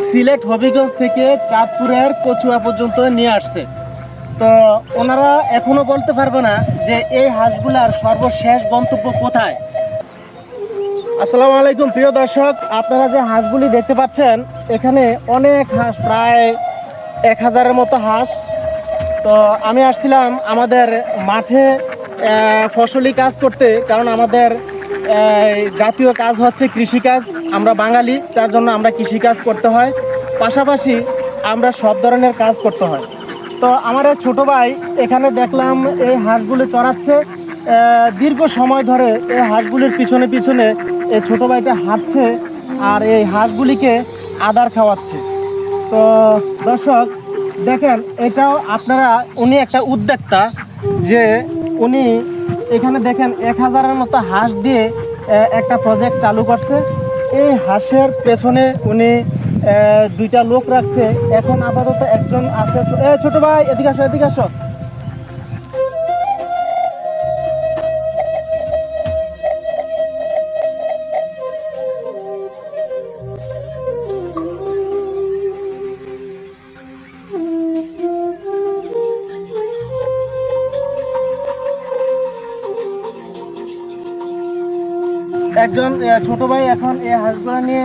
সিলেট হবিগঞ্জ থেকে চাঁদপুরের কচুয়া পর্যন্ত নিয়ে আসছে। তো ওনারা এখনো বলতে পারবে না যে এই হাঁসগুলার সর্বশেষ গন্তব্য কোথায়। আসসালামু আলাইকুম প্রিয় দর্শক, আপনারা যে হাঁসগুলি দেখতে পাচ্ছেন এখানে অনেক হাঁস, প্রায় 1000-এর মতো হাঁস। তো আমি আসছিলাম আমাদের মাঠে ফসলি কাজ করতে, কারণ আমাদের জাতীয় কাজ হচ্ছে কৃষিকাজ। আমরা বাঙালি, তার জন্য আমরা কৃষিকাজ করতে হয়, পাশাপাশি আমরা সব ধরনের কাজ করতে হয়। তো আমার এক ছোটো ভাই এখানে দেখলাম এই হাঁসগুলি চড়াচ্ছে। দীর্ঘ সময় ধরে এই হাঁসগুলির পিছনে পিছনে এই ছোটো ভাইটা হাঁটছে আর এই হাঁসগুলিকে আদার খাওয়াচ্ছে। তো দর্শক দেখেন, এটাও আপনারা, উনি একটা উদ্যোক্তা, যে উনি এখানে দেখেন 1000-এর মতো হাঁস দিয়ে একটা প্রজেক্ট চালু করছে। এই হাঁসের পেছনে উনি 2টা লোক রাখছে। এখন আপাতত একজন আছে। ছোট ভাই এদিকে আসো, এদিকে আসো। একজন ছোট ভাই এখন এই হাঁসগুলো নিয়ে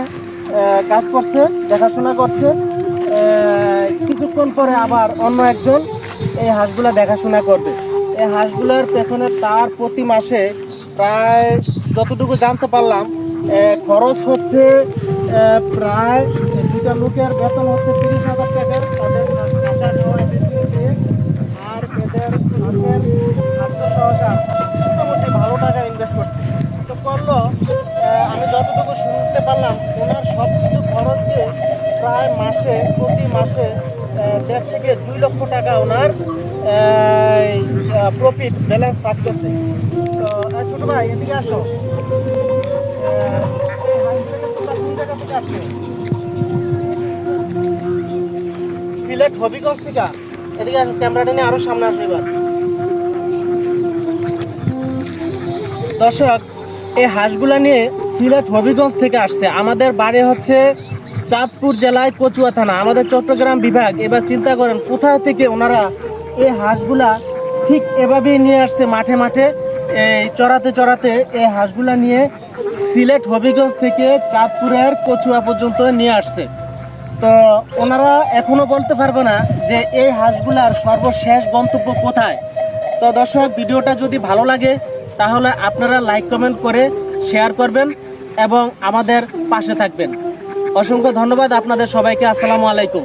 কাজ করছে, দেখাশোনা করছে। কিছুক্ষণ পরে আবার অন্য একজন এই হাঁসগুলো দেখাশোনা করবে। এই হাঁসগুলোর পেছনে তার প্রতি মাসে প্রায়, যতটুকু জানতে পারলাম, খরচ হচ্ছে প্রায় 2টা লোকের বেতন হচ্ছে 30,000 টাকা। তাদের টাকা খাওয়া দিয়ে আর এদের হাঁসের খাদ্য সহকার মোটামুটি ভালো টাকা ইনভেস্ট করছে। তো করলো, আমি যতটুকু শুনতে পারলাম ওনার সব কিছু খরচ দিয়ে প্রায় মাসে, প্রতি মাসে 1.5 থেকে 2 লক্ষ টাকা ওনার প্রফিট ব্যালেন্স থাকতেছে। তো ছোটো ভাই এদিকে আসো। কোন জায়গা থেকে আসছো? সিলেট হবিগঞ্জ থেকে। এদিকে ক্যামেরাটা নিয়ে আরো সামনে আসো। এবার দর্শক, এই হাঁসগুলা নিয়ে সিলেট হবিগঞ্জ থেকে আসছে। আমাদের বাড়ি হচ্ছে চাঁদপুর জেলায় কচুয়া থানা, আমাদের চট্টগ্রাম বিভাগ। এবার চিন্তা করেন কোথায় থেকে ওনারা এই হাঁসগুলা ঠিক এভাবেই নিয়ে আসছে। মাঠে মাঠে এই চড়াতে চড়াতে এই হাঁসগুলা নিয়ে সিলেট হবিগঞ্জ থেকে চাঁদপুরের কচুয়া পর্যন্ত নিয়ে আসছে। তো ওনারা এখনো বলতে পারবে না যে এই হাঁসগুলার সর্বশেষ গন্তব্য কোথায়। তো দর্শক, ভিডিওটা যদি ভালো লাগে তাহলে আপনারা লাইক কমেন্ট করে শেয়ার করবেন এবং আমাদের পাশে থাকবেন। অসংখ্য ধন্যবাদ আপনাদের সবাইকে। আসসালামু আলাইকুম।